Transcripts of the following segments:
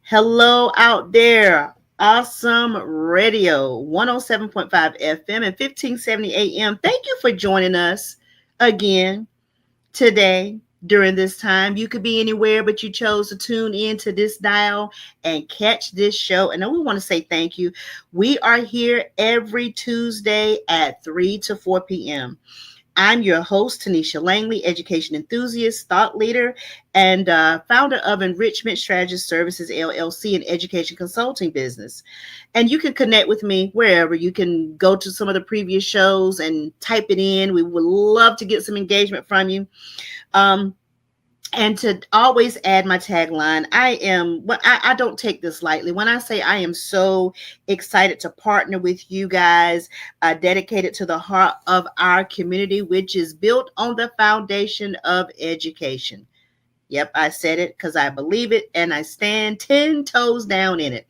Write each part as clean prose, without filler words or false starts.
Hello out there. Awesome Radio, 107.5 FM and 1570 AM. Thank you for joining us again today during this time. You could be anywhere, but you chose to tune in to this dial and catch this show. And we want to say thank you. We are here every Tuesday at 3 to 4 p.m. I'm your host, Tonitia Langley, education enthusiast, thought leader, and founder of Enrichment Strategist Services, LLC, an education consulting business. And you can connect with me wherever. You can go to some of the previous shows and type it in. We would love to get some engagement from you. And to always add my tagline, I don't take this lightly. When I say I am so excited to partner with you guys, dedicated to the heart of our community, which is built on the foundation of education. Yep, I said it because I believe it and I stand 10 toes down in it.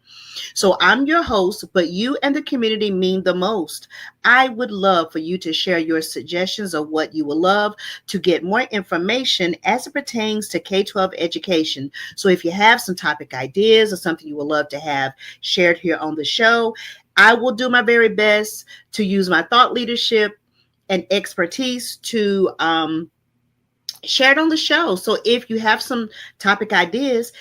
So I'm your host, but you and the community mean the most. I would love for you to share your suggestions of what you would love to get more information as it pertains to K-12 education. So if you have some topic ideas or something you would love to have shared here on the show, I will do my very best to use my thought leadership and expertise to share it on the show. So if you have some topic ideas,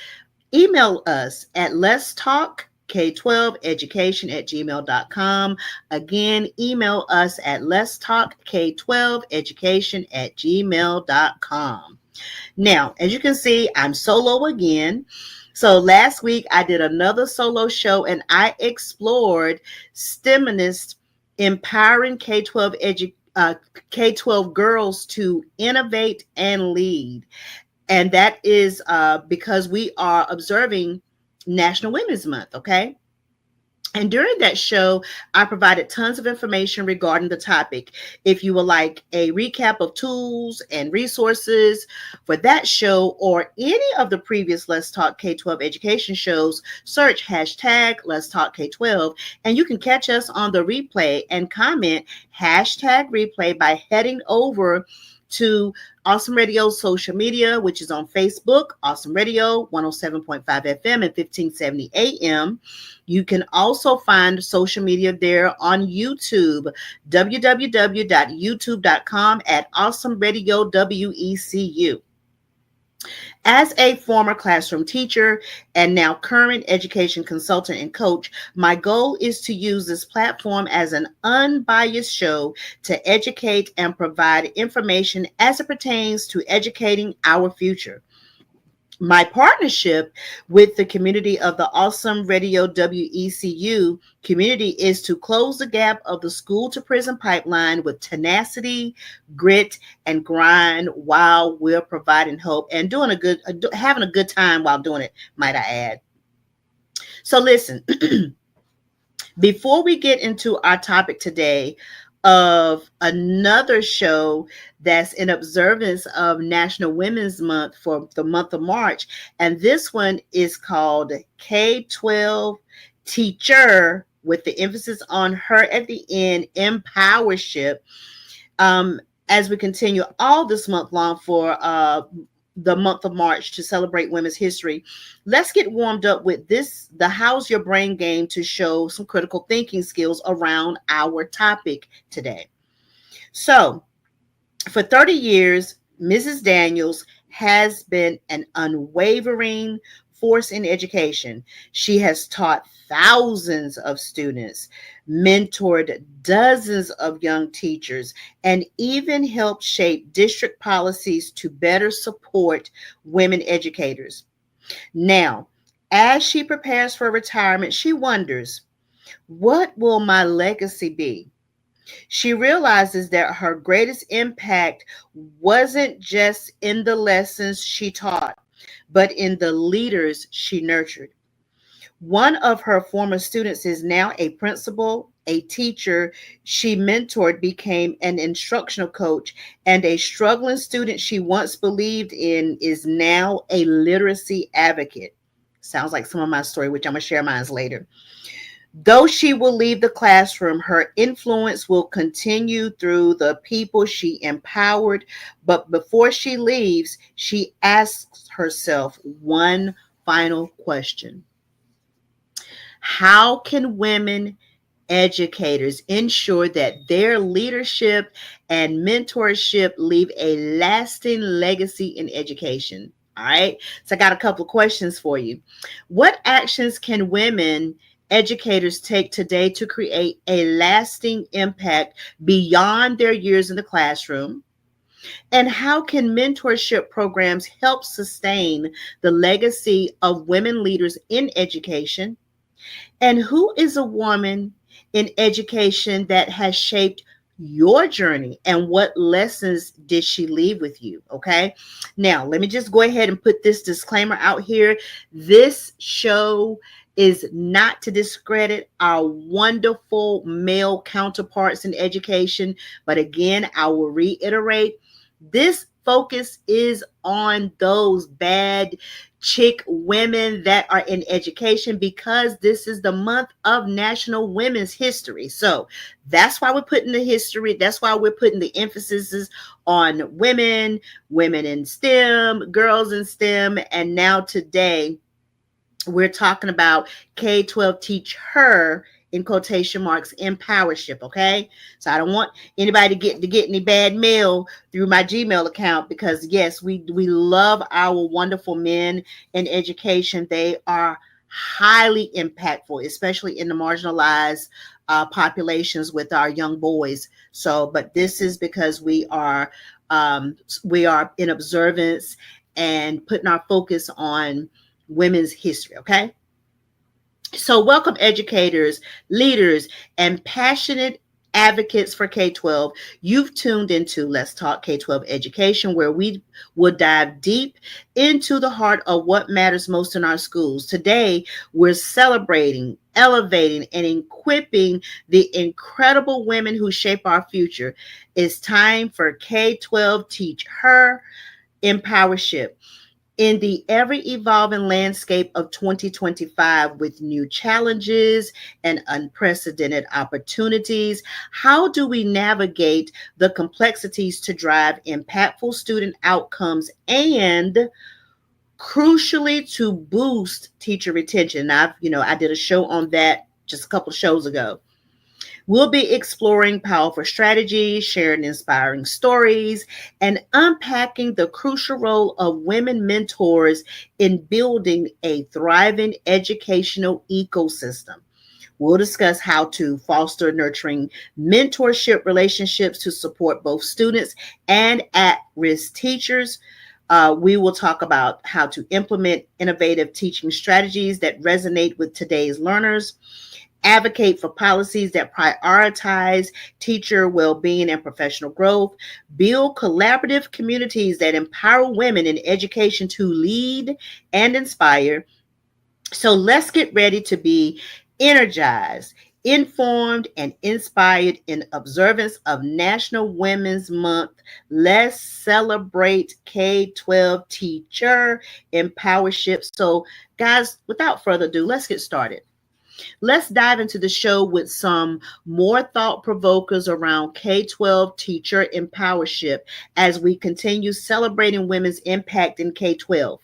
email us at Let's Talk K12 education at gmail.com. Again, email us at Let's Talk K12 education at gmail.com. Now, as you can see, I'm solo again. So last week I did another solo show and I explored STEMinist empowering K-12 girls to innovate and lead. And that is because we are observing National Women's Month, okay? And during that show, I provided tons of information regarding the topic. If you would like a recap of tools and resources for that show or any of the previous Let's Talk K-12 education shows, search hashtag Let's Talk K-12, and you can catch us on the replay and comment hashtag replay by heading over to Awesome Radio social media, which is on Facebook, Awesome Radio, 107.5 FM and 1570 AM. You can also find social media there on YouTube, www.youtube.com at Awesome Radio WECU. As a former classroom teacher and now current education consultant and coach, my goal is to use this platform as an unbiased show to educate and provide information as it pertains to educating our future. My partnership with the community of the Awesome Radio WECU community is to close the gap of the school to prison pipeline with tenacity, grit, and grind while we're providing hope and having a good time while doing it, might I add. So listen, before we get into our topic today of another show that's in observance of National Women's Month for the month of March. And this one is called K12 Teacher, with the emphasis on her at the end, empowership. As we continue all this month long for the month of March to celebrate women's history, let's get warmed up with the How's Your Brain game to show some critical thinking skills around our topic today. So, for 30 years, Mrs. Daniels has been an unwavering force in education. She has taught thousands of students, mentored dozens of young teachers, and even helped shape district policies to better support women educators. Now, as she prepares for retirement, she wonders, what will my legacy be? She realizes that her greatest impact wasn't just in the lessons she taught, but in the leaders she nurtured. One of her former students is now a principal, a teacher she mentored became an instructional coach, and a struggling student she once believed in is now a literacy advocate. Sounds like some of my story, which I'm going to share mine later. Though she will leave the classroom, her influence will continue through the people she empowered. But before she leaves, she asks herself one final question. How can women educators ensure that their leadership and mentorship leave a lasting legacy in education? All right. So I got a couple of questions for you. What actions can women educators take today to create a lasting impact beyond their years in the classroom? And how can mentorship programs help sustain the legacy of women leaders in education? And who is a woman in education that has shaped your journey, and what lessons did she leave with you? Okay. Now, let me just go ahead and put this disclaimer out here. This show is not to discredit our wonderful male counterparts in education. But again, I will reiterate, this focus is on those bad chick women that are in education, because this is the month of National Women's History. So that's why we're putting the history, that's why we're putting the emphasis on women, women in STEM, girls in STEM. And now today, we're talking about K12 teach her, in quotation marks, empowership. Okay. So I don't want anybody to get any bad mail through my Gmail account, because yes, we love our wonderful men in education. They are highly impactful, especially in the marginalized populations with our young boys. So, but this is because we are in observance and putting our focus on women's history. Okay. So, welcome educators, leaders, and passionate advocates for K12. You've tuned into Let's Talk K12 Education, where we will dive deep into the heart of what matters most in our schools. Today, we're celebrating, elevating, and equipping the incredible women who shape our future. It's time for K12 Teach Her Empowership. In the ever evolving landscape of 2025, with new challenges and unprecedented opportunities, how do we navigate the complexities to drive impactful student outcomes and, crucially, to boost teacher retention? I did a show on that just a couple of shows ago. We'll be exploring powerful strategies, sharing inspiring stories, and unpacking the crucial role of women mentors in building a thriving educational ecosystem. We'll discuss how to foster nurturing mentorship relationships to support both students and at-risk teachers. We will talk about how to implement innovative teaching strategies that resonate with today's learners, advocate for policies that prioritize teacher well-being and professional growth, build collaborative communities that empower women in education to lead and inspire. So let's get ready to be energized, informed, and inspired in observance of National Women's Month. Let's celebrate K12 teacher empowership. So, guys, without further ado, let's get started. Let's dive into the show with some more thought provokers around K12 teacher empowership as we continue celebrating women's impact in K12.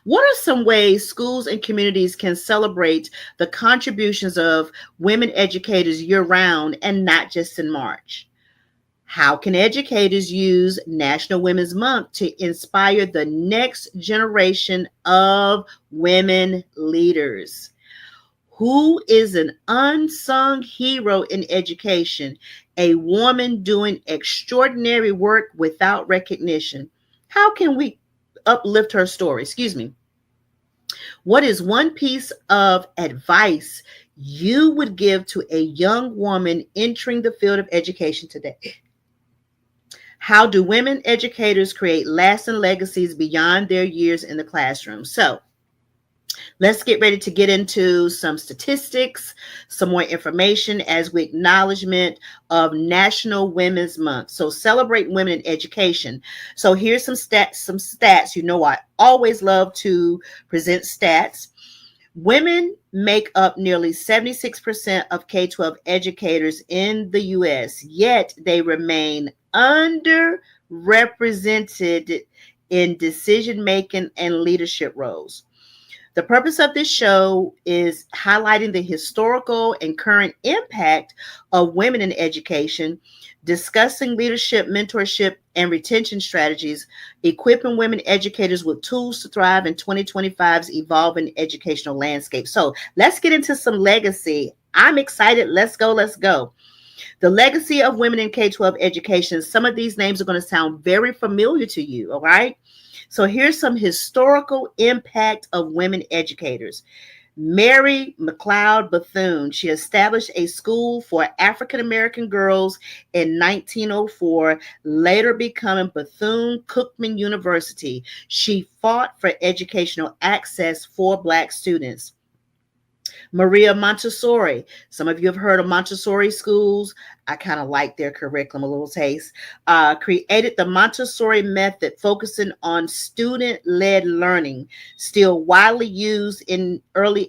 What are some ways schools and communities can celebrate the contributions of women educators year round and not just in March? How can educators use National Women's Month to inspire the next generation of women leaders? Who is an unsung hero in education? A woman doing extraordinary work without recognition. How can we uplift her story? Excuse me. What is one piece of advice you would give to a young woman entering the field of education today? How do women educators create lasting legacies beyond their years in the classroom? So, let's get ready to get into some statistics, some more information as we acknowledgement of National Women's Month. So celebrate women in education. So here's some stats. You know, I always love to present stats. Women make up nearly 76% of K-12 educators in the U.S., yet they remain underrepresented in decision-making and leadership roles. The purpose of this show is highlighting the historical and current impact of women in education, discussing leadership, mentorship, and retention strategies, equipping women educators with tools to thrive in 2025's evolving educational landscape. So let's get into some legacy. I'm excited. Let's go. Let's go. The legacy of women in K-12 education. Some of these names are going to sound very familiar to you, all right? So here's some historical impact of women educators. Mary McLeod Bethune, she established a school for African American girls in 1904, later becoming Bethune-Cookman University. She fought for educational access for Black students. Maria Montessori. Some of you have heard of Montessori schools. I kind of like their curriculum, a little taste. Created the Montessori method, focusing on student-led learning, still widely used in early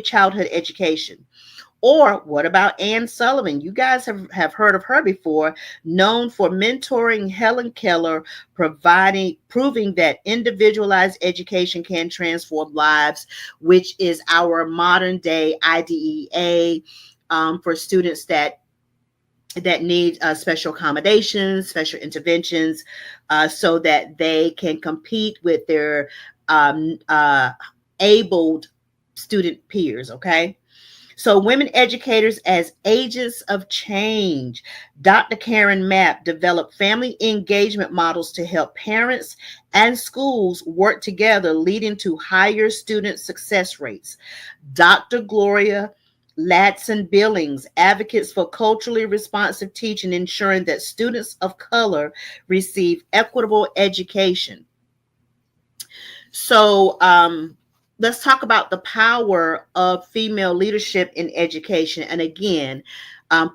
childhood education. Or what about Anne Sullivan? You guys have heard of her before, known for mentoring Helen Keller, proving that individualized education can transform lives, which is our modern day IDEA for students that need special accommodations, special interventions, so that they can compete with their abled student peers, okay? So, women educators as agents of change. Dr. Karen Mapp developed family engagement models to help parents and schools work together, leading to higher student success rates. Dr. Gloria Ladson Billings advocates for culturally responsive teaching, ensuring that students of color receive equitable education. So, let's talk about the power of female leadership in education. And again,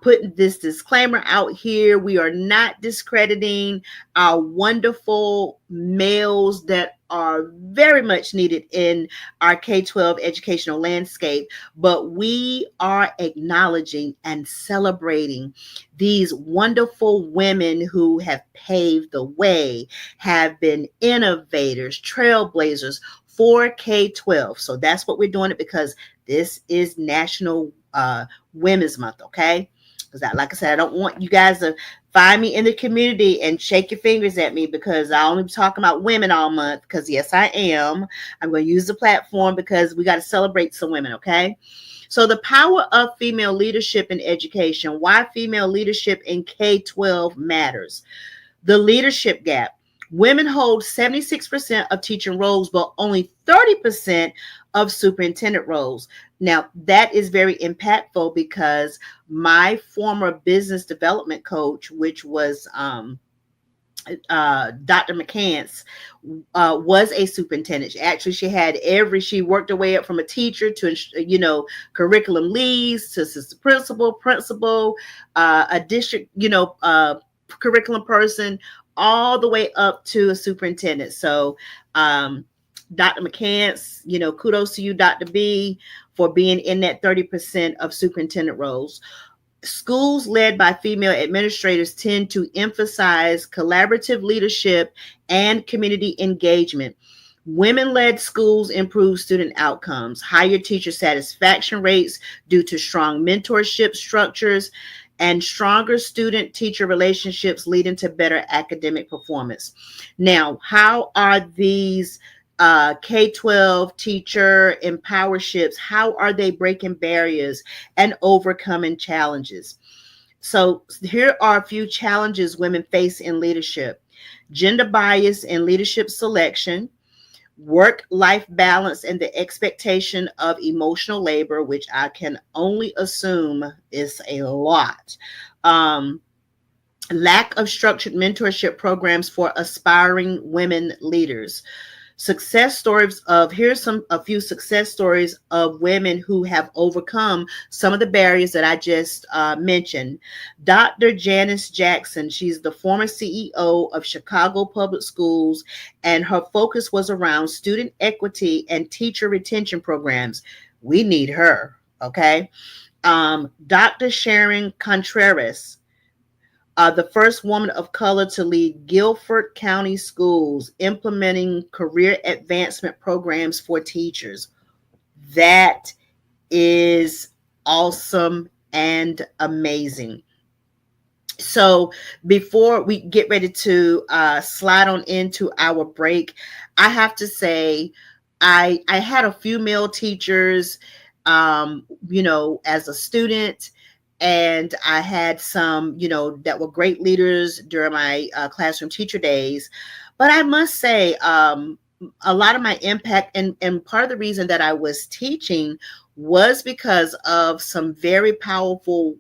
putting this disclaimer out here, we are not discrediting our wonderful males that are very much needed in our K-12 educational landscape, but we are acknowledging and celebrating these wonderful women who have paved the way, have been innovators, trailblazers for K-12. So that's what we're doing it because this is National Women's Month, okay? Because like I said, I don't want you guys to find me in the community and shake your fingers at me because I only be talking about women all month, because yes, I am. I'm going to use the platform because we got to celebrate some women, okay? So the power of female leadership in education, why female leadership in K-12 matters. The leadership gap. Women hold 76% of teaching roles, but only 30% of superintendent roles. Now, that is very impactful because my former business development coach, which was Dr. McCants, was a superintendent. Actually, she worked her way up from a teacher to, curriculum leads, to assistant principal, a district, curriculum person, all the way up to a superintendent. So, Dr. McCants, kudos to you, Dr. B, for being in that 30% of superintendent roles. Schools led by female administrators tend to emphasize collaborative leadership and community engagement. Women-led schools improve student outcomes, higher teacher satisfaction rates due to strong mentorship structures, and stronger student-teacher relationships leading to better academic performance. Now, how are these K-12 teacher empowerships, how are they breaking barriers and overcoming challenges? So here are a few challenges women face in leadership. Gender bias in leadership selection, work-life balance and the expectation of emotional labor, which I can only assume is a lot. Lack of structured mentorship programs for aspiring women leaders. Here's a few success stories of women who have overcome some of the barriers that I just mentioned. Dr. Janice Jackson, she's the former CEO of Chicago Public Schools, and her focus was around student equity and teacher retention programs. We need her, okay? Dr. Sharon Contreras, The first woman of color to lead Guilford County schools, implementing career advancement programs for teachers. That is awesome and amazing. So before we get ready to slide on into our break, I have to say I had a few male teachers, as a student, and I had some, that were great leaders during my classroom teacher days. But I must say, a lot of my impact and part of the reason that I was teaching was because of some very powerful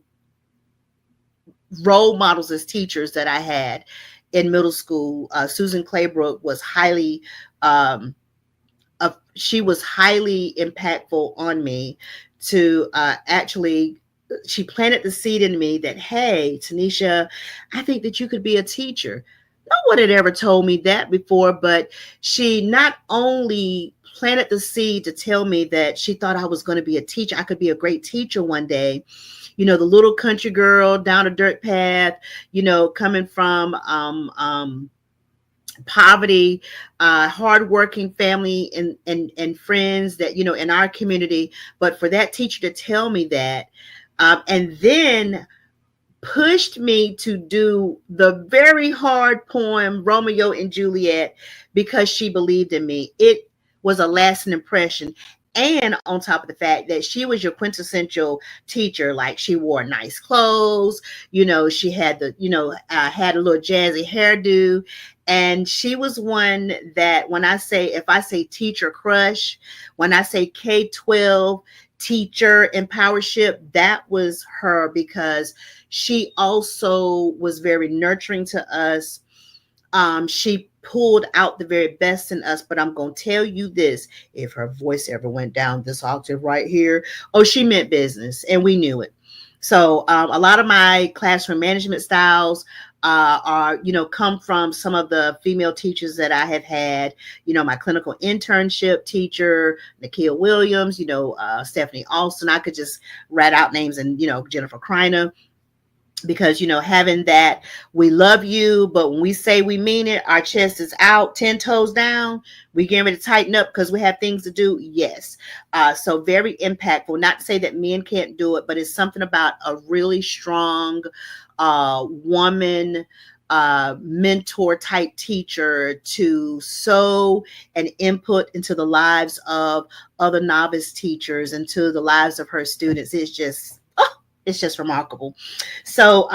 role models as teachers that I had in middle school. Susan Claybrook was um, she was highly impactful on me to actually. She planted the seed in me that, hey, Tonitia, I think that you could be a teacher. No one had ever told me that before, but she not only planted the seed to tell me that she thought I was going to be a teacher, I could be a great teacher one day. The little country girl down a dirt path, coming from poverty, hardworking family and friends that, in our community. But for that teacher to tell me that, and then pushed me to do the very hard poem Romeo and Juliet because she believed in me. It was a lasting impression. And on top of the fact that she was your quintessential teacher, like she wore nice clothes, she had had a little jazzy hairdo. And she was one that if I say teacher crush, when I say K12 teacher empowership, that was her, because she also was very nurturing to us. She pulled out the very best in us. But I'm going to tell you this, if her voice ever went down this octave right here, oh, she meant business, and we knew it. So a lot of my classroom management styles are, come from some of the female teachers that I have had. My clinical internship teacher, Nakia Williams, Stephanie Alston. I could just rat out names, and, Jennifer Kreiner, because having that, we love you, but when we say we mean it, our chest is out, 10 toes down, we getting ready to tighten up because we have things to do. Yes. So very impactful. Not to say that men can't do it, but it's something about a really strong woman mentor type teacher to sow an input into the lives of other novice teachers, into the lives of her students. It's just remarkable. So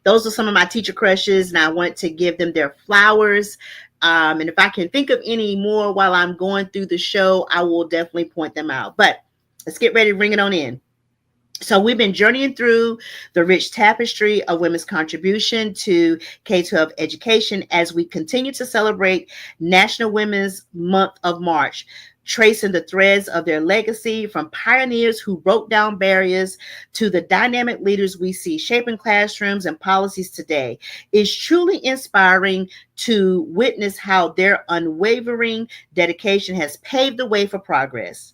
those are some of my teacher crushes, and I want to give them their flowers. And if I can think of any more while I'm going through the show, I will definitely point them out. But let's get ready to bring it on in. So we've been journeying through the rich tapestry of women's contribution to K-12 education as we continue to celebrate National Women's Month of March, tracing the threads of their legacy from pioneers who broke down barriers to the dynamic leaders we see shaping classrooms and policies today. It's truly inspiring to witness how their unwavering dedication has paved the way for progress.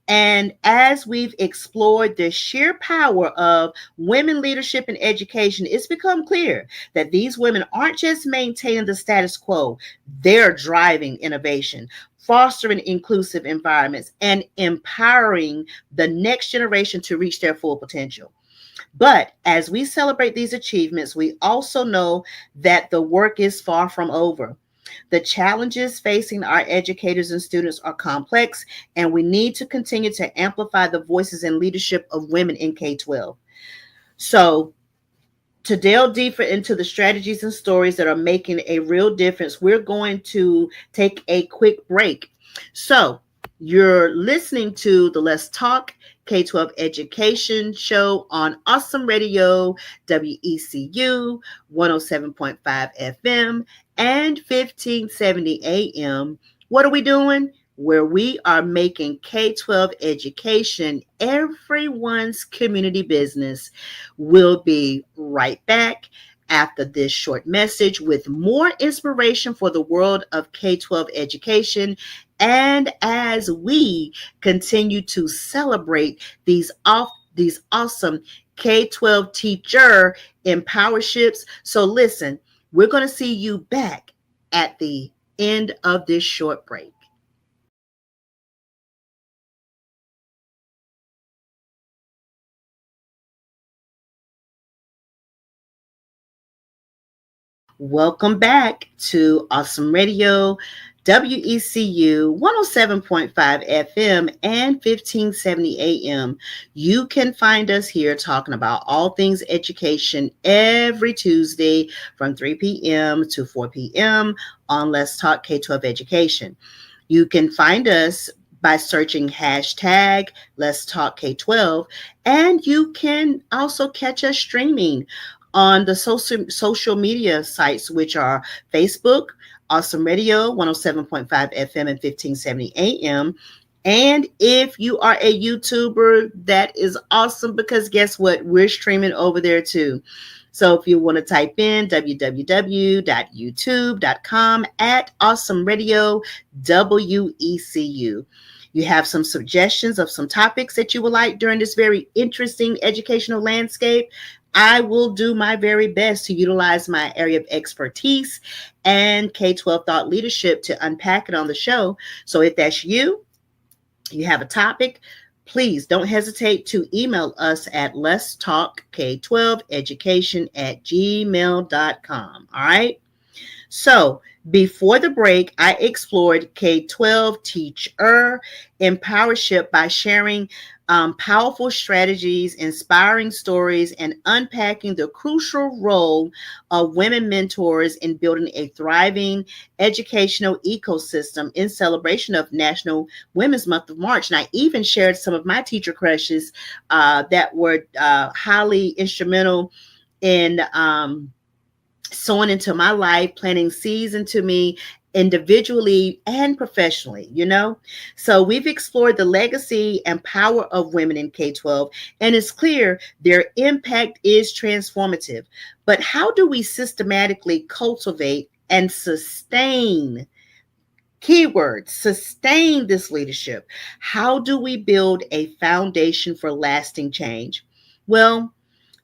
And as we've explored the sheer power of women leadership in education, it's become clear that these women aren't just maintaining the status quo, they're driving innovation, fostering inclusive environments, and empowering the next generation to reach their full potential. But as we celebrate these achievements, we also know that the work is far from over. The challenges facing our educators and students are complex, and we need to continue to amplify the voices and leadership of women in K-12. So, to delve deeper into the strategies and stories that are making a real difference, we're going to take a quick break. So, you're listening to the Let's Talk K-12 Education Show on Awesome Radio, WECU, 107.5 FM, and 1570 AM. What are we doing? Where we are making K-12 education everyone's community business. We'll be right back after this short message with more inspiration for the world of K-12 education, and as we continue to celebrate these awesome K12 teacher empowerships. So listen, we're going to see you back at the end of this short break. Welcome back to Awesome Radio, WECU 107.5 FM and 1570 AM. You can find us here talking about all things education every Tuesday from 3 p.m. to 4 p.m. on Let's Talk K12 Education. You can find us by searching hashtag Let's Talk K12, and you can also catch us streaming on the social media sites, which are Facebook, Awesome Radio, 107.5 FM and 1570 AM. And if you are a YouTuber, that is awesome, because guess what? We're streaming over there too. So if you want to type in www.youtube.com at Awesome Radio WECU. You have some suggestions of some topics that you would like during this very interesting educational landscape. I will do my very best to utilize my area of expertise and K12 thought leadership to unpack it on the show. So if that's you, you have a topic, please don't hesitate to email us at letstalk K12education@gmail.com. All right. So before the break, I explored K12 teacher empowership by sharing powerful strategies, inspiring stories, and unpacking the crucial role of women mentors in building a thriving educational ecosystem in celebration of National Women's Month of March. And I even shared some of my teacher crushes that were highly instrumental in sowing into my life, planting seeds into me individually and professionally, So we've explored the legacy and power of women in K12, and it's clear their impact is transformative. But how do we systematically cultivate and sustain, keyword, sustain this leadership? How do we build a foundation for lasting change? Well,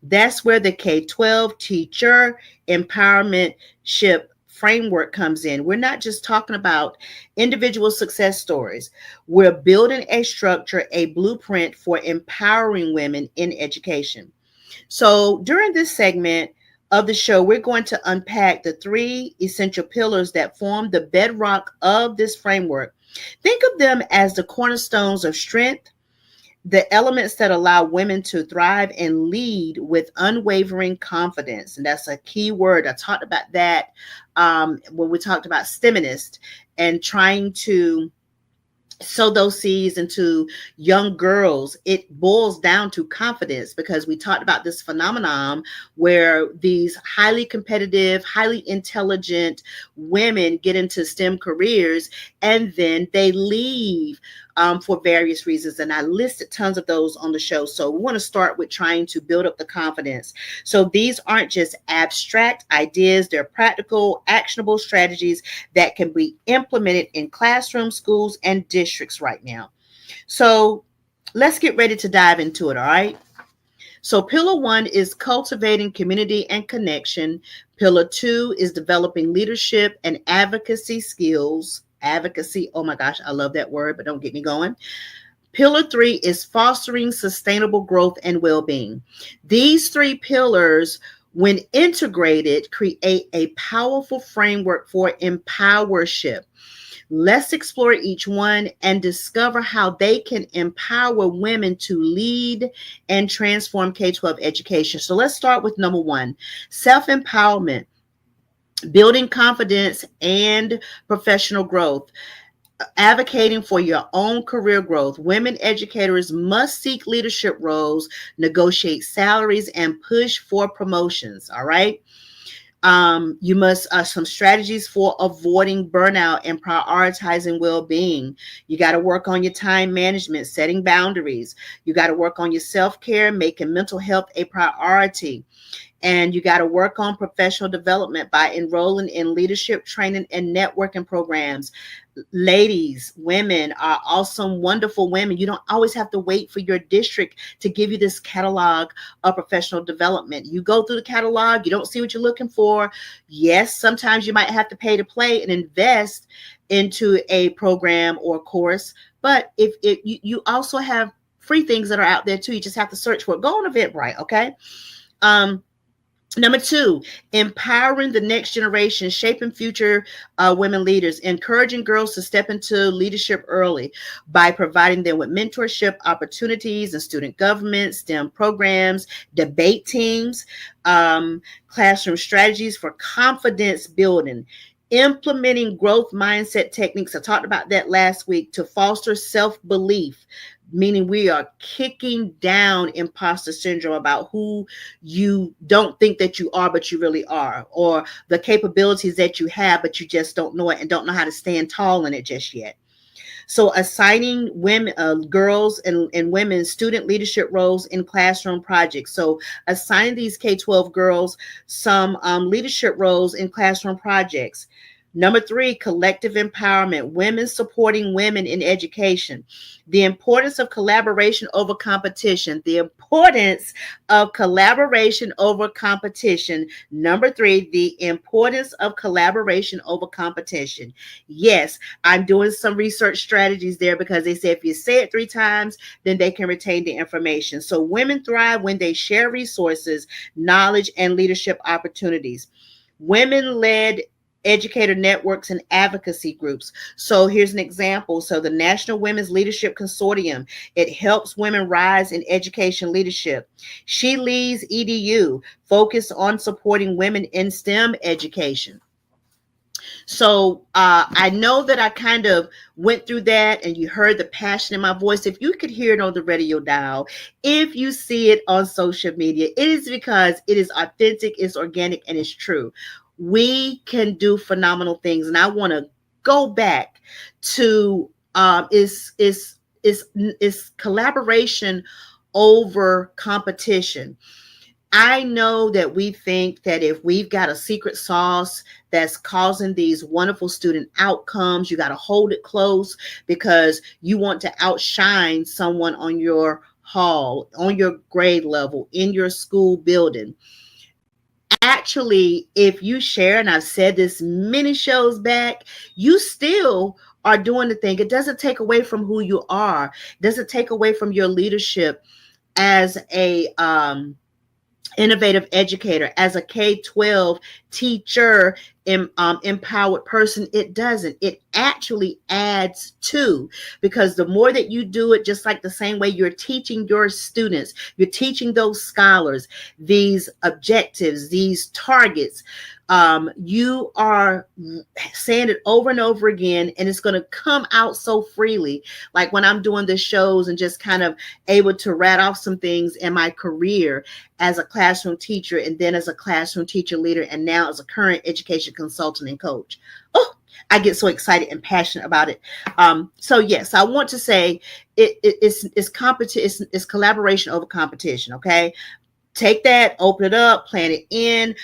that's where the K12 teacher empowermentship framework comes in. We're not just talking about individual success stories. We're building a structure, a blueprint for empowering women in education. So during this segment of the show, we're going to unpack the three essential pillars that form the bedrock of this framework. Think of them as the cornerstones of strength, the elements that allow women to thrive and lead with unwavering confidence. And that's a key word. I talked about that when we talked about STEMinist and trying to sow those seeds into young girls. It boils down to confidence, because we talked about this phenomenon where these highly competitive, highly intelligent women get into STEM careers and then they leave for various reasons. And I listed tons of those on the show. So we want to start with trying to build up the confidence. So these aren't just abstract ideas. They're practical, actionable strategies that can be implemented in classrooms, schools, and districts right now. So let's get ready to dive into it. All right. So pillar 1 is cultivating community and connection. Pillar 2 is developing leadership and advocacy skills. Advocacy, oh my gosh, I love that word, but don't get me going. Pillar 3 is fostering sustainable growth and well-being. These three pillars, when integrated, create a powerful framework for empowership. Let's explore each one and discover how they can empower women to lead and transform K12 education. So let's start with number 1, self-empowerment, building confidence and professional growth. Advocating for your own career growth. Women educators must seek leadership roles, negotiate salaries, and push for promotions. All right. You must some strategies for avoiding burnout and prioritizing well-being. You got to work on your time management, setting boundaries. You got to work on your self-care, making mental health a priority. And you got to work on professional development by enrolling in leadership training and networking programs. Ladies, women are awesome, wonderful women. You don't always have to wait for your district to give you this catalog of professional development. You go through the catalog, you don't see what you're looking for. Yes, sometimes you might have to pay to play and invest into a program or course, but if you also have free things that are out there too. You just have to search for it. Go on Eventbrite, okay? Um, Number two, empowering the next generation, shaping future women leaders, encouraging girls to step into leadership early by providing them with mentorship opportunities in student government, STEM programs, debate teams, classroom strategies for confidence building, implementing growth mindset techniques. I talked about that last week to foster self-belief, meaning we are kicking down imposter syndrome about who you don't think that you are, but you really are, or the capabilities that you have, but you just don't know it and don't know how to stand tall in it just yet. So assigning women, girls and women student leadership roles in classroom projects. So assigning these K-12 girls some leadership roles in classroom projects. Number three, collective empowerment, women supporting women in education. The importance of collaboration over competition. The importance of collaboration over competition. Number three, the importance of collaboration over competition. Yes, I'm doing some research strategies there because they say if you say it 3 times, then they can retain the information. So women thrive when they share resources, knowledge, and leadership opportunities. Women-led educator networks and advocacy groups. So here's an example. So the National Women's Leadership Consortium, it helps women rise in education leadership. She Leads EDU, focused on supporting women in STEM education. So I know that I kind of went through that and you heard the passion in my voice. If you could hear it on the radio dial, if you see it on social media, it is because it is authentic, it's organic, and it's true. We can do phenomenal things. And I want to go back to is collaboration over competition. I know that we think that if we've got a secret sauce that's causing these wonderful student outcomes, you got to hold it close because you want to outshine someone on your hall, on your grade level, in your school building. Actually, if you share, and I've said this many shows back, you still are doing the thing. It doesn't take away from who you are. It doesn't take away from your leadership as a innovative educator, as a K-12 teacher, empowered person. It doesn't. It actually adds to, because the more that you do it, just like the same way you're teaching your students, you're teaching those scholars these objectives, these targets. You are saying it over and over again, and it's going to come out so freely. Like when I'm doing the shows and just kind of able to rat off some things in my career as a classroom teacher, and then as a classroom teacher leader, and now as a current education consultant and coach. Oh, I get so excited and passionate about it. So yes, I want to say it's collaboration over competition. Okay. Take that, open it up, plan it in,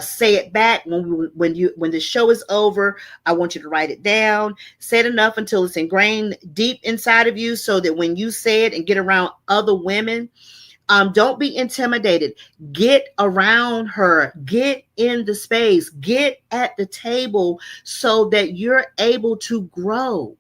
say it back when the show is over. I want you to write it down, say it enough until it's ingrained deep inside of you, so that when you say it and get around other women, don't be intimidated. Get around her, get in the space, get at the table so that you're able to grow.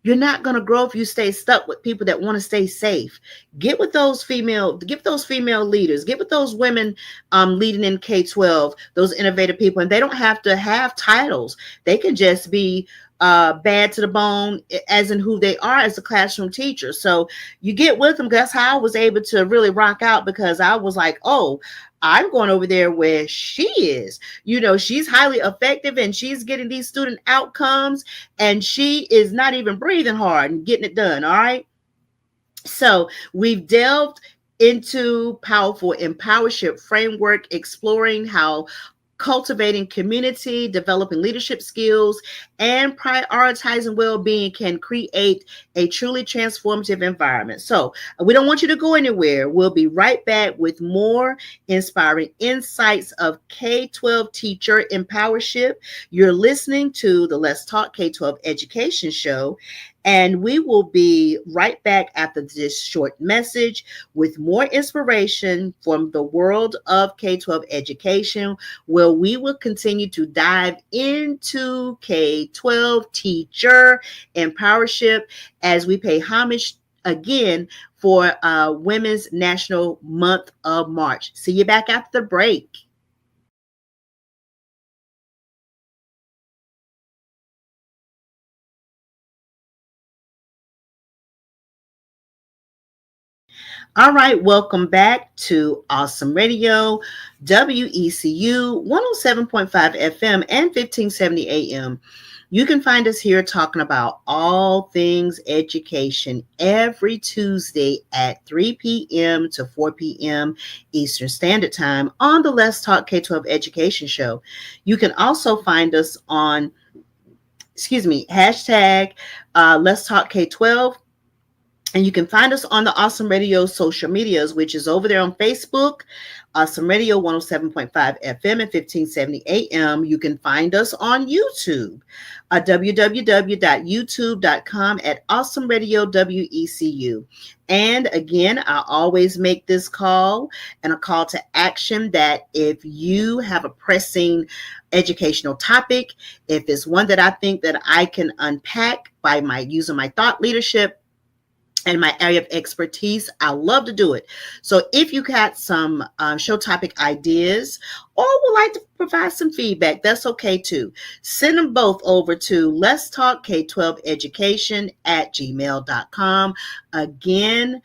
You're not going to grow if you stay stuck with people that want to stay safe. Get with those female leaders, get with those women leading in K-12, those innovative people. And they don't have to have titles. They can just be bad to the bone, as in who they are as a classroom teacher. So you get with them. That's how I was able to really rock out, because I was like, oh, I'm going over there where she is. She's highly effective and she's getting these student outcomes, and she is not even breathing hard and getting it done. All right. So we've delved into powerful empowership framework, exploring how cultivating community, developing leadership skills, and prioritizing well-being can create a truly transformative environment. So we don't want you to go anywhere. We'll be right back with more inspiring insights of K-12 teacher empowership. You're listening to the Let's Talk K-12 Education Show, and we will be right back after this short message with more inspiration from the world of K-12 education, where we will continue to dive into K-12 teacher empowership as we pay homage again for Women's National Month of March. See you back after the break. All right, welcome back to Awesome Radio, WECU 107.5 FM and 1570 AM. You can find us here talking about all things education every Tuesday at 3 p.m. to 4 p.m. Eastern Standard Time on the Let's Talk K-12 Education Show. You can also find us on, hashtag Let's Talk K12. And you can find us on the Awesome Radio social medias, which is over there on Facebook, Awesome Radio 107.5 FM and 1570 AM. You can find us on YouTube, www.youtube.com at Awesome Radio WECU. And again, I always make this call and a call to action that if you have a pressing educational topic, if it's one that I think that I can unpack by using my thought leadership and my area of expertise, I love to do it. So if you got some show topic ideas or would like to provide some feedback, that's okay too. Send them both over to Let's Talk K12 Education at gmail.com. Again,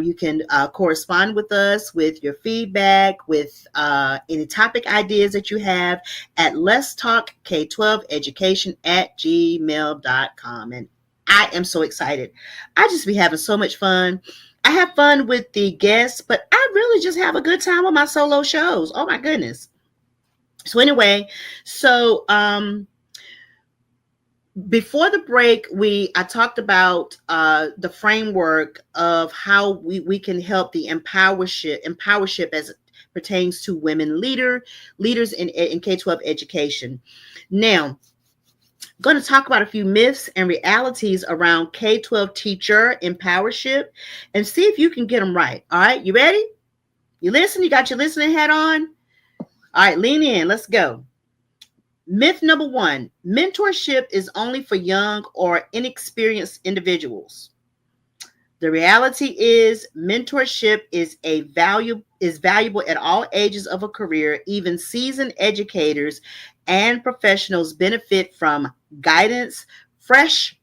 you can correspond with us with your feedback, with any topic ideas that you have at Let's Talk K12 Education at gmail.com. And I am so excited. I just be having so much fun. I have fun with the guests, but I really just have a good time on my solo shows. Oh my goodness. So anyway, before the break, I talked about the framework of how we can help the empowership as it pertains to women leaders in K-12 education. Now, I'm going to talk about a few myths and realities around K-12 teacher empowership and see if you can get them right. All right, you ready? You listen? You got your listening hat on? All right, lean in. Let's go. Myth number 1, mentorship is only for young or inexperienced individuals. The reality is mentorship is valuable at all ages of a career. Even seasoned educators and professionals benefit from guidance, fresh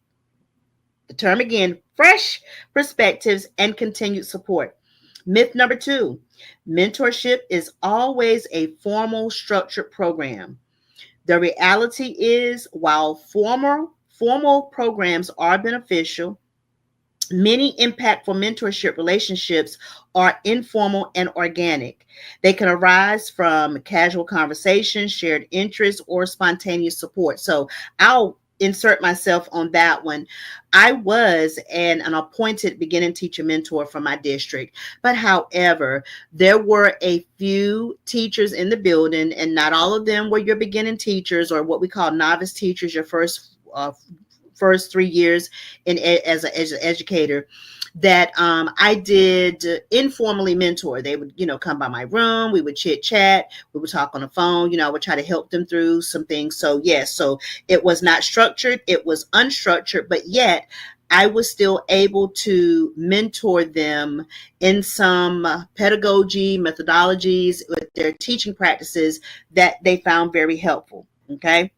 perspectives, and continued support. Myth number 2, mentorship is always a formal, structured program. The reality is, while formal programs are beneficial, many impactful mentorship relationships are informal and organic. They can arise from casual conversations, shared interests, or spontaneous support. So I'll insert myself on that one. I was an appointed beginning teacher mentor for my district, but however, there were a few teachers in the building, and not all of them were your beginning teachers or what we call novice teachers, your first 3 years as an educator, that I did informally mentor. They would, come by my room. We would chit chat. We would talk on the phone. I would try to help them through some things. So yes, so it was not structured. It was unstructured, but yet I was still able to mentor them in some pedagogy, methodologies with their teaching practices that they found very helpful. Okay.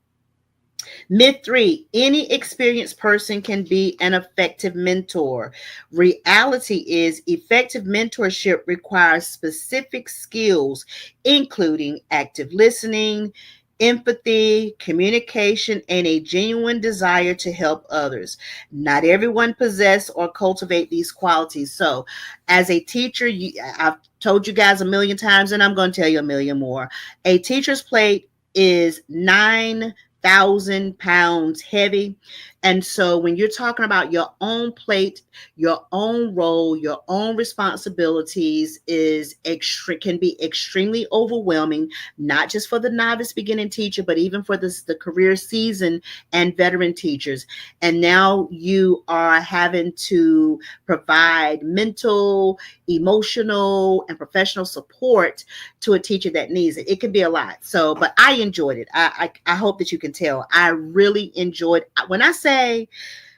Myth 3, any experienced person can be an effective mentor. Reality is, effective mentorship requires specific skills, including active listening, empathy, communication, and a genuine desire to help others. Not everyone possess or cultivate these qualities. So, as a teacher, I've told you guys a million times, and I'm going to tell you a million more. A teacher's plate is 9,000 pounds heavy. And so when you're talking about your own plate, your own role, your own responsibilities can be extremely overwhelming, not just for the novice beginning teacher, but even for the career seasoned and veteran teachers. And now you are having to provide mental, emotional, and professional support to a teacher that needs it. It can be a lot. So, but I enjoyed it. I hope that you can tell. I really enjoyed. When I say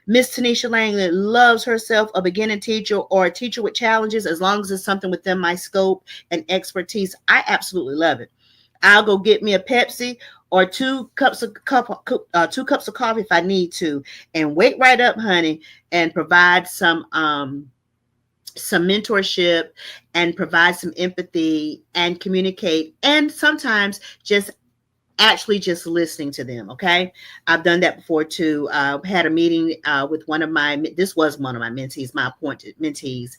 Miss Tonitia Langley loves herself a beginning teacher or a teacher with challenges, as long as it's something within my scope and expertise, I absolutely love it. I'll go get me a Pepsi or two cups of coffee if I need to, and wait right up, honey, and provide some mentorship and provide some empathy and communicate, and sometimes just listening to them. Okay, I've done that before too. Had a meeting with this was one of my mentees, my appointed mentees,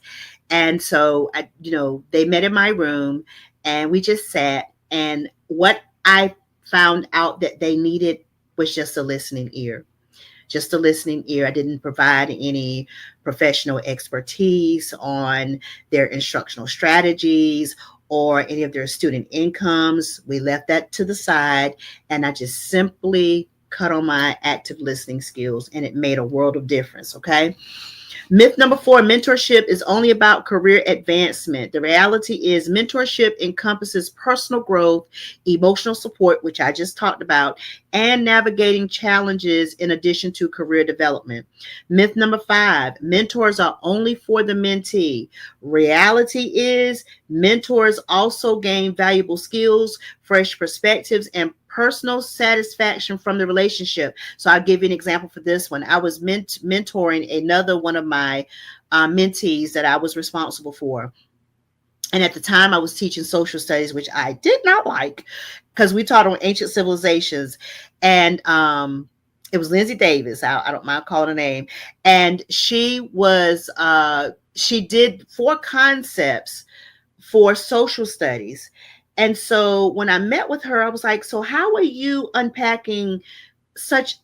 and so they met in my room, and we just sat, and what I found out that they needed was just a listening ear. Just a listening ear. I didn't provide any professional expertise on their instructional strategies or any of their student incomes. We left that to the side, and I just simply cut on my active listening skills, and it made a world of difference. Okay. Myth number 4, mentorship is only about career advancement. The reality is mentorship encompasses personal growth, emotional support, which I just talked about, and navigating challenges in addition to career development. Myth number 5, mentors are only for the mentee. Reality is mentors also gain valuable skills, fresh perspectives, and personal satisfaction from the relationship. So I'll give you an example for this one. I was mentoring another one of my mentees that I was responsible for. And at the time I was teaching social studies, which I did not like, because we taught on ancient civilizations. And it was Lindsay Davis. I don't mind calling her name. And she did 4 concepts for social studies. And so when I met with her, I was like, so how are you unpacking such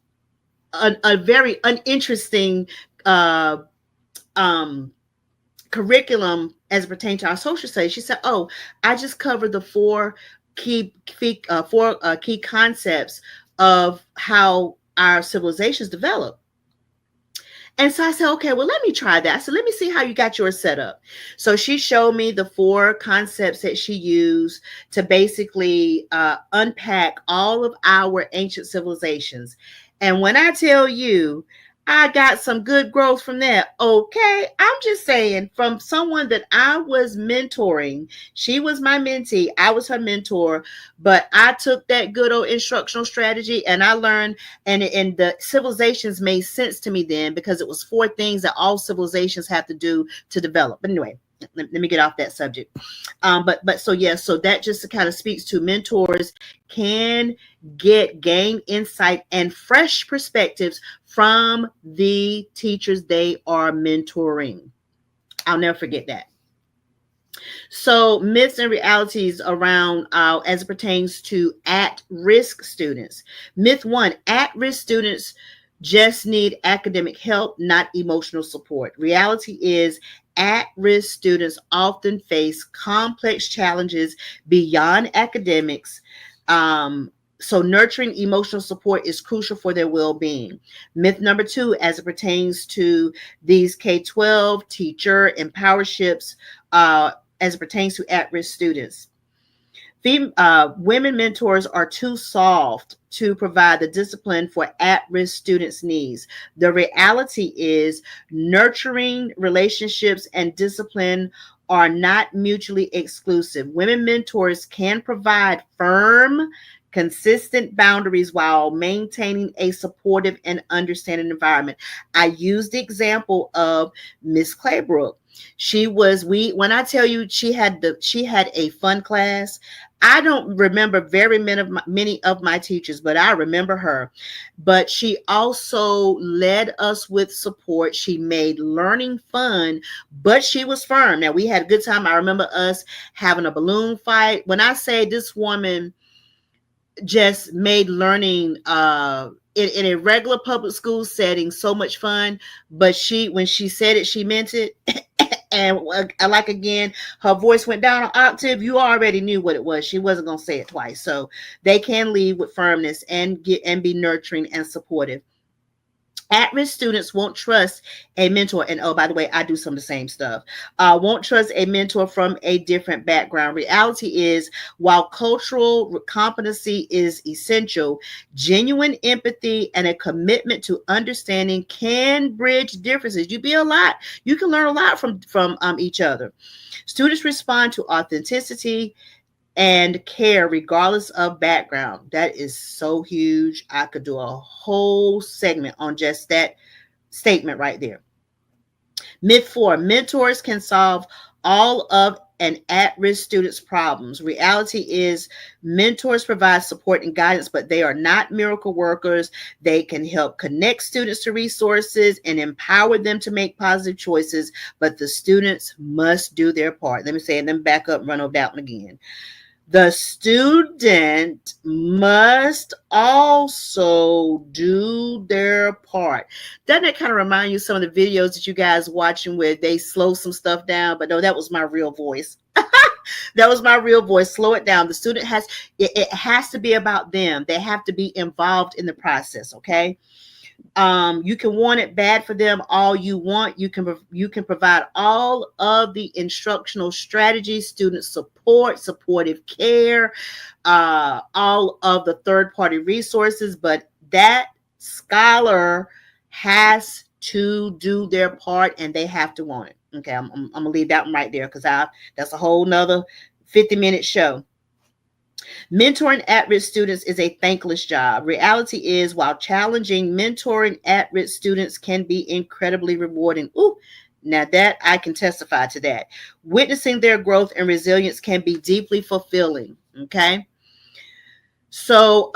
a very uninteresting curriculum as it pertains to our social studies? She said, oh, I just covered the 4 key concepts of how our civilizations develop. And so I said, okay, well, let me try that. I said, let me see how you got yours set up. So she showed me the 4 concepts that she used to basically unpack all of our ancient civilizations. And when I tell you, I got some good growth from that. Okay. I'm just saying, from someone that I was mentoring, she was my mentee, I was her mentor, but I took that good old instructional strategy and I learned, and the civilizations made sense to me then, because it was 4 things that all civilizations have to do to develop. But anyway, let me get off that subject. But so yeah, so that just kind of speaks to mentors can gain insight and fresh perspectives from the teachers they are mentoring. I'll never forget that. So myths and realities around as it pertains to at-risk students. Myth 1, at-risk students just need academic help, not emotional support. Reality is at-risk students often face complex challenges beyond academics. So nurturing emotional support is crucial for their well-being. Myth number 2, as it pertains to these K12 teacher empowerships, as it pertains to at-risk students. Women mentors are too soft to provide the discipline for at-risk students' needs. The reality is nurturing relationships and discipline are not mutually exclusive. Women mentors can provide firm, consistent boundaries while maintaining a supportive and understanding environment. I used the example of Miss Claybrook. When I tell you she had a fun class, I don't remember very many of my teachers, but I remember her. But she also led us with support. She made learning fun, but she was firm. Now, we had a good time. I remember us having a balloon fight. When I say this woman just made learning in a regular public school setting so much fun, but when she said it, she meant it. And like, again, her voice went down an octave. You already knew what it was. She wasn't going to say it twice. So they can lead with firmness and be nurturing and supportive. At-risk students won't trust a mentor, and oh, by the way, I do some of the same stuff. Won't trust a mentor from a different background. Reality is, while cultural competency is essential, genuine empathy and a commitment to understanding can bridge differences. You can learn a lot from each other. Students respond to authenticity and care regardless of background. That is so huge. I could do a whole segment on just that statement right there. Myth 4, mentors can solve all of an at-risk student's problems. Reality is, mentors provide support and guidance, but they are not miracle workers. They can help connect students to resources and empower them to make positive choices, but the students must do their part. Let me say it, then back up, run over that one again. The student must also do their part. Doesn't that kind of remind you of some of the videos that you guys watching where they slow some stuff down? But no, that was my real voice. That was my real voice. Slow it down. The student it has to be about them. They have to be involved in the process, okay? You can want it bad for them all you want. You can provide all of the instructional strategies, student support, supportive care, all of the third-party resources, but that scholar has to do their part and they have to want it. Okay, I'm gonna leave that one right there because that's a whole nother 50-minute show. Mentoring at-risk students is a thankless job. Reality is, while challenging, mentoring at-risk students can be incredibly rewarding. Ooh, now that I can testify to that. Witnessing their growth and resilience can be deeply fulfilling. Okay. So,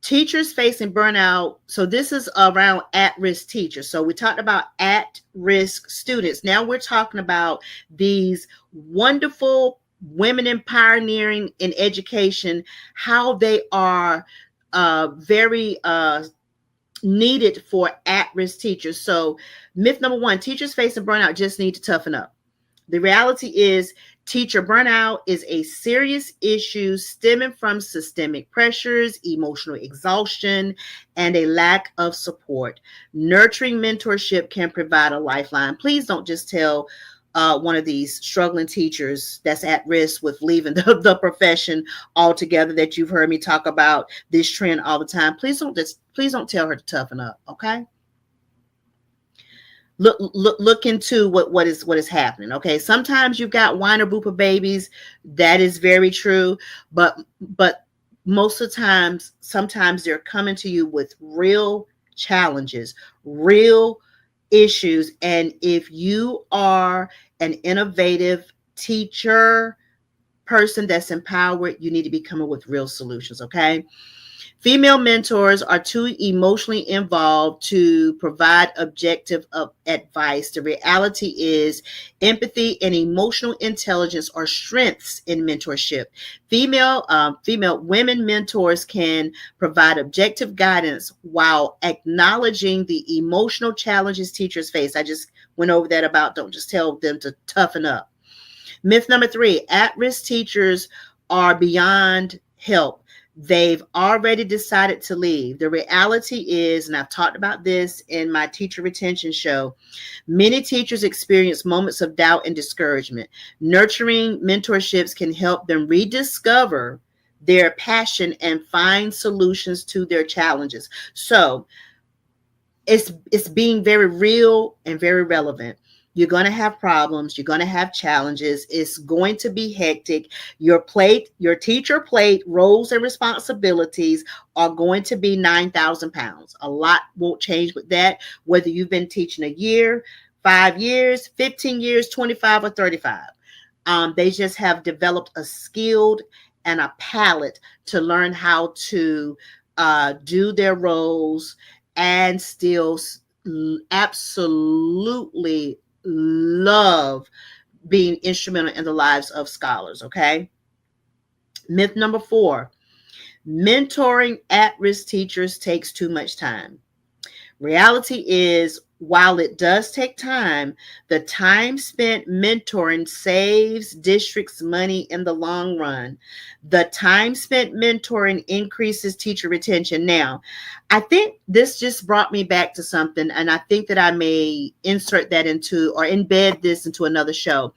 teachers facing burnout. So this is around at-risk teachers. So we talked about at-risk students. Now we're talking about these wonderful women in pioneering in education, how they are very needed for at-risk teachers. So myth number 1, teachers facing burnout just need to toughen up. The reality is, teacher burnout is a serious issue stemming from systemic pressures, emotional exhaustion, and a lack of support. Nurturing mentorship can provide a lifeline. Please don't just tell one of these struggling teachers that's at risk with leaving the profession altogether that you've heard me talk about this trend all the time. Please don't tell her to toughen up, okay? Look into what is happening. Okay, sometimes you've got whiner booper babies. That is very true, but most of the times, sometimes they're coming to you with real challenges, real issues, and if you are an innovative teacher person that's empowered, you need to be coming with real solutions. Okay. Female mentors are too emotionally involved to provide objective advice. The reality is, empathy and emotional intelligence are strengths in mentorship. Female women mentors can provide objective guidance while acknowledging the emotional challenges teachers face. I just went over that about don't just tell them to toughen up. Myth number 3, at-risk teachers are beyond help. They've already decided to leave. The reality is, and I've talked about this in my teacher retention show, many teachers experience moments of doubt and discouragement. Nurturing mentorships can help them rediscover their passion and find solutions to their challenges. So it's being very real and very relevant. You're going to have problems. You're going to have challenges. It's going to be hectic. Your teacher plate, roles and responsibilities are going to be 9,000 pounds. A lot won't change with that, whether you've been teaching a year, 5 years, 15 years, 25 or 35. They just have developed a skilled and a palate to learn how to do their roles and still absolutely love being instrumental in the lives of scholars. Okay. Myth number 4, mentoring at-risk teachers takes too much time. Reality is, while it does take time, the time spent mentoring saves districts money in the long run. The time spent mentoring increases teacher retention. Now, I think this just brought me back to something, and I think that I may insert that into or embed this into another show.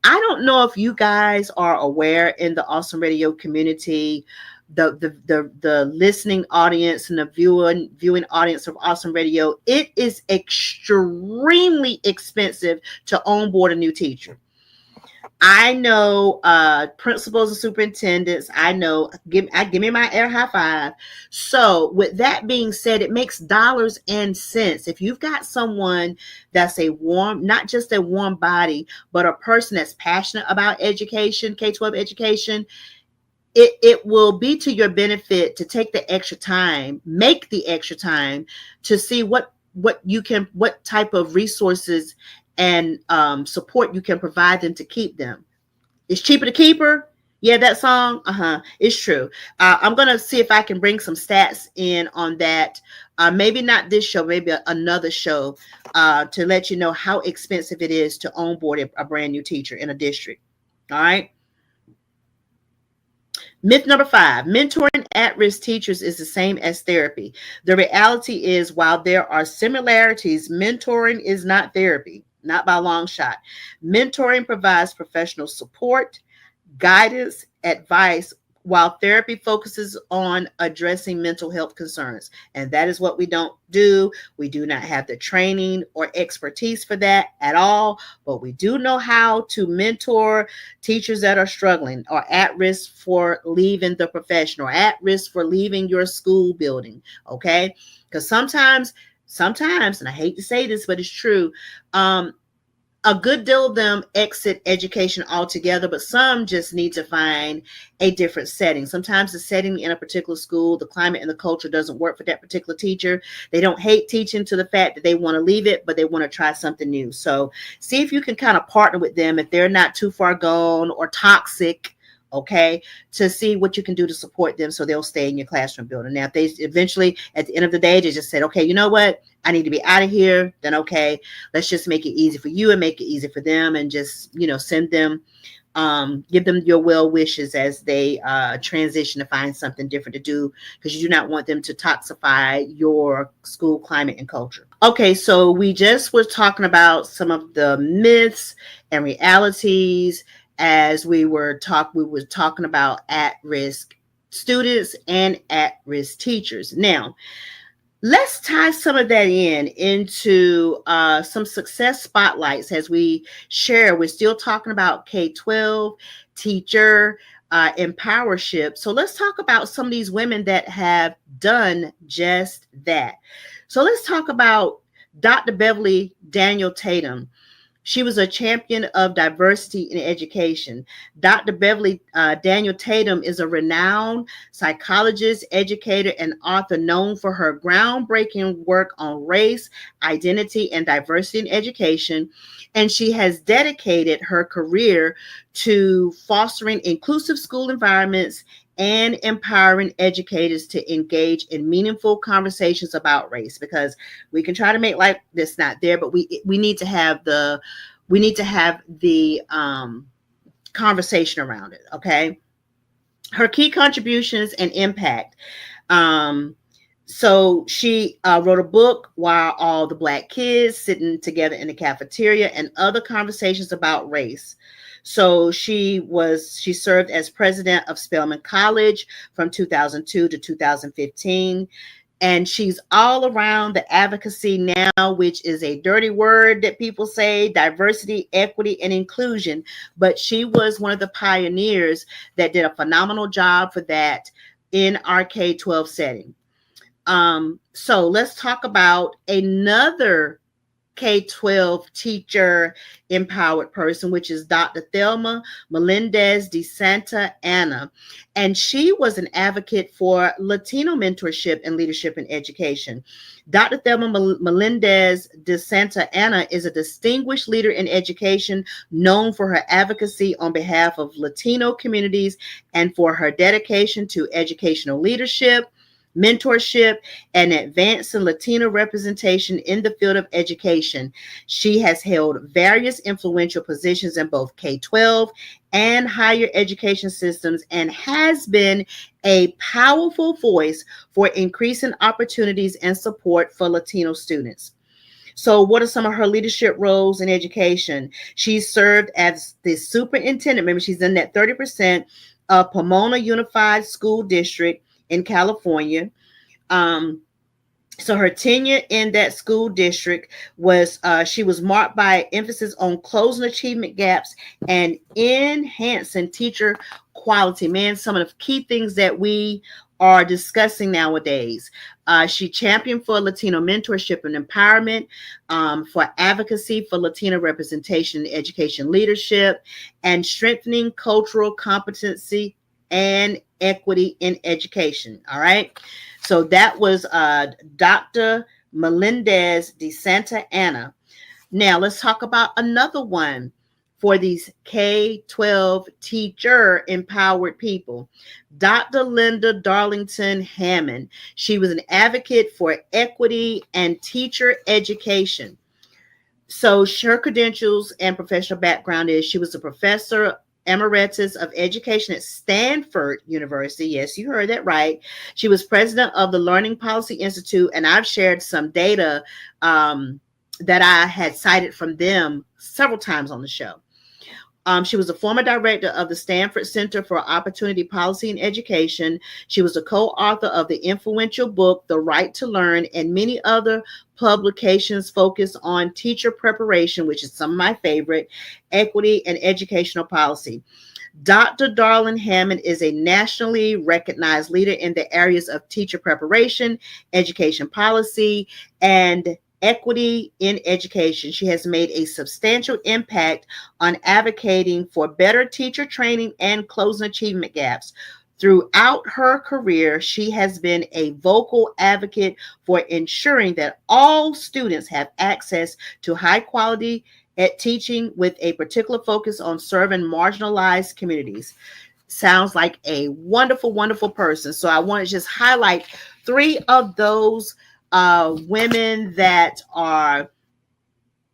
I don't know if you guys are aware in the Awesome Radio community, the listening audience and the viewing audience of Awesome Radio, it is extremely expensive to onboard a new teacher. I know principals and superintendents. I know, give me my air high five. So with that being said, it makes dollars and cents. If you've got someone that's a warm, not just a warm body, but a person that's passionate about education, K-12 education, it will be to your benefit to take the extra time, make the extra time to see what type of resources and support you can provide them to keep them. It's cheaper to keep her. Yeah, that song. It's true. I'm gonna see if I can bring some stats in on that. Maybe not this show, maybe another show, to let you know how expensive it is to onboard a brand new teacher in a district. All right. Myth number 5, mentoring at-risk teachers is the same as therapy. The reality is, while there are similarities, mentoring is not therapy, not by a long shot. Mentoring provides professional support, guidance, advice, while therapy focuses on addressing mental health concerns. And that is what we don't do. We do not have the training or expertise for that at all, but we do know how to mentor teachers that are struggling or at risk for leaving the profession or at risk for leaving your school building. Okay. Because sometimes, and I hate to say this, but it's true, a good deal of them exit education altogether, but some just need to find a different setting. Sometimes the setting in a particular school, the climate and the culture doesn't work for that particular teacher. They don't hate teaching to the fact that they want to leave it, but they want to try something new. So see if you can kind of partner with them if they're not too far gone or toxic, okay, to see what you can do to support them so they'll stay in your classroom building. Now, if they eventually, at the end of the day, they just said, okay, you know what? I need to be out of here. Then, okay, let's just make it easy for you and make it easy for them and just, send them, give them your well wishes as they transition to find something different to do, because you do not want them to toxify your school climate and culture. Okay, so we just were talking about some of the myths and realities as we were talking about at-risk students and at-risk teachers. Now, let's tie some of that into some success spotlights as we share. We're still talking about K-12 teacher empowership. So let's talk about some of these women that have done just that. So let's talk about Dr. Beverly Daniel Tatum. She was a champion of diversity in education. Dr. Beverly Daniel Tatum is a renowned psychologist, educator, and author known for her groundbreaking work on race, identity, and diversity in education. And she has dedicated her career to fostering inclusive school environments and empowering educators to engage in meaningful conversations about race, because we can try to make like this not there, but we need to have the conversation around it. Okay. Her key contributions and impact. So she wrote a book, Why All the Black Kids Sitting Together in the Cafeteria, and other conversations about race. So she served as president of Spelman College from 2002 to 2015. And she's all around the advocacy now, which is a dirty word that people say, diversity, equity, and inclusion. But she was one of the pioneers that did a phenomenal job for that in our K-12 setting. So let's talk about another K12 teacher empowered person, which is Dr. Thelma Melendez de Santa Anna. And she was an advocate for Latino mentorship and leadership in education. Dr. Thelma Melendez de Santa Anna is a distinguished leader in education, known for her advocacy on behalf of Latino communities and for her dedication to educational leadership, mentorship, and advancing Latino representation in the field of education. She has held various influential positions in both K-12 and higher education systems and has been a powerful voice for increasing opportunities and support for Latino students. So, what are some of her leadership roles in education? She served as the superintendent. Remember, she's in that 30% of Pomona Unified School District in California. Um, so her tenure in that school district was she was marked by emphasis on closing achievement gaps and enhancing teacher quality. Man, some of the key things that we are discussing nowadays. She championed for Latino mentorship and empowerment, for advocacy for Latino representation in education leadership, and strengthening cultural competency and equity in education. All right. So that was Dr. Melendez de Santa Anna. Now let's talk about another one for these K-12 teacher empowered people. Dr. Linda Darlington Hammond. She was an advocate for equity and teacher education. So her credentials and professional background is she was a professor emeritus of education at Stanford University. Yes, you heard that right. She was president of the Learning Policy Institute, and I've shared some data that I had cited from them several times on the show. She was a former director of the Stanford Center for Opportunity Policy and Education. She was a co-author of the influential book, The Right to Learn, and many other publications focused on teacher preparation, which is some of my favorite, equity, and educational policy. Dr. Darlin Hammond is a nationally recognized leader in the areas of teacher preparation, education policy, and equity in education. She has made a substantial impact on advocating for better teacher training and closing achievement gaps. Throughout her career, she has been a vocal advocate for ensuring that all students have access to high quality teaching with a particular focus on serving marginalized communities. Sounds like a wonderful, wonderful person. So I want to just highlight three of those women that are,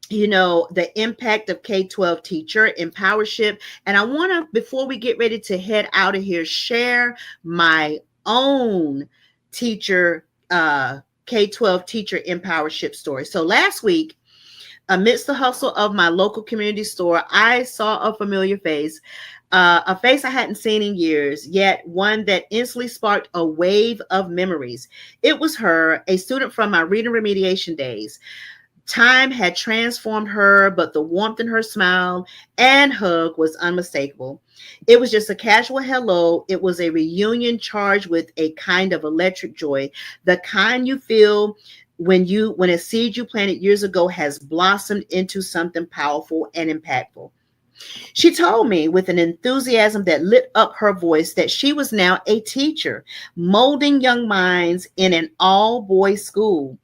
the impact of K-12 teacher empowership. And I want to, before we get ready to head out of here, share my own teacher, K-12 teacher empowership story. So last week, amidst the hustle of my local community store, I saw a familiar face. A face I hadn't seen in years, yet one that instantly sparked a wave of memories. It was her, a student from my reading remediation days. Time had transformed her, but the warmth in her smile and hug was unmistakable. It was just a casual hello. It was a reunion charged with a kind of electric joy, the kind you feel when a seed you planted years ago has blossomed into something powerful and impactful. She told me with an enthusiasm that lit up her voice that she was now a teacher, molding young minds in an all-boys school.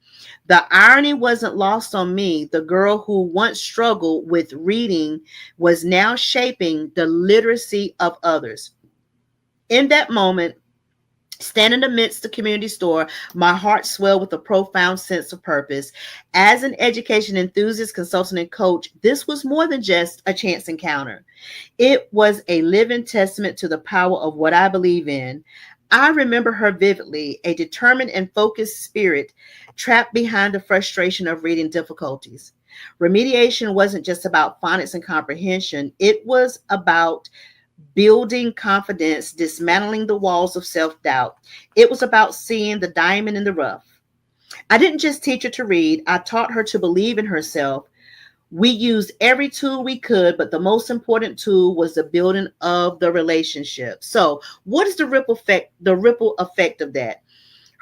The irony wasn't lost on me. The girl who once struggled with reading was now shaping the literacy of others. In that moment, standing amidst the community store, my heart swelled with a profound sense of purpose. As an education enthusiast, consultant, and coach, this was more than just a chance encounter. It was a living testament to the power of what I believe in. I remember her vividly, a determined and focused spirit trapped behind the frustration of reading difficulties. Remediation wasn't just about phonics and comprehension. It was about building confidence, dismantling the walls of self-doubt. It was about seeing the diamond in the rough. I didn't just teach her to read, I taught her to believe in herself. We used every tool we could, but the most important tool was the building of the relationship. So, what is the ripple effect of that?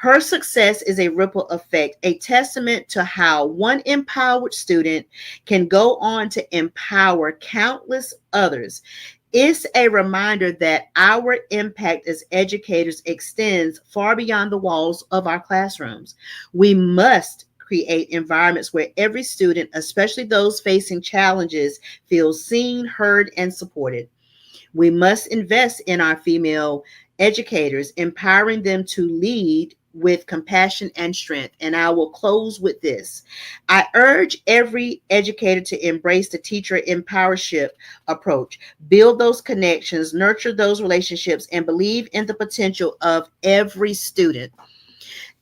Her success is a ripple effect, a testament to how one empowered student can go on to empower countless others. It's a reminder that our impact as educators extends far beyond the walls of our classrooms. We must create environments where every student, especially those facing challenges, feels seen, heard, and supported. We must invest in our female educators, empowering them to lead with compassion and strength. And I will close with this. I urge every educator to embrace the teacher empowership approach, build those connections, nurture those relationships, and believe in the potential of every student.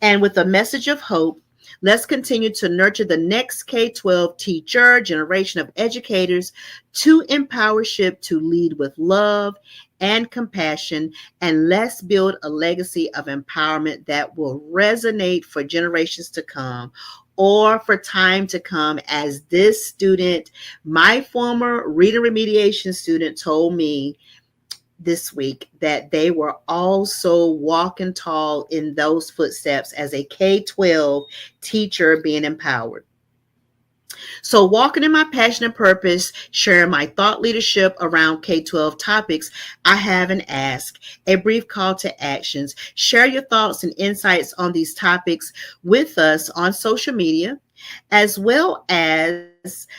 And with a message of hope, let's continue to nurture the next K-12 teacher generation of educators to empowership to lead with love and compassion. And let's build a legacy of empowerment that will resonate for generations to come or for time to come. As this student, my former reader remediation student, told me this week that they were also walking tall in those footsteps as a K-12 teacher being empowered. So, walking in my passion and purpose, sharing my thought leadership around K-12 topics, I have an ask, a brief call to actions. Share your thoughts and insights on these topics with us on social media, as well as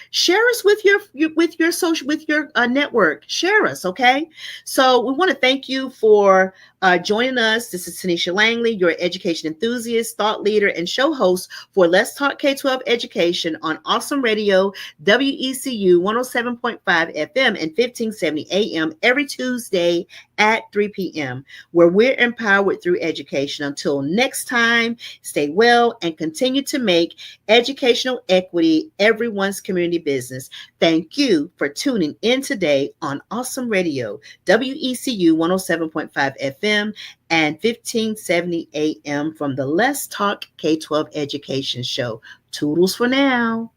share us with your social with your network. Share us, okay? So we want to thank you for joining us. This is Tonitia Langley, your education enthusiast, thought leader, and show host for Let's Talk K-12 Education on Awesome Radio, WECU 107.5 FM and 1570 AM every Tuesday at 3 p.m., where we're empowered through education. Until next time, stay well and continue to make educational equity everyone's community business. Thank you for tuning in today on Awesome Radio, WECU 107.5 FM and 1570 AM from the Let's Talk K-12 Education Show. Toodles for now.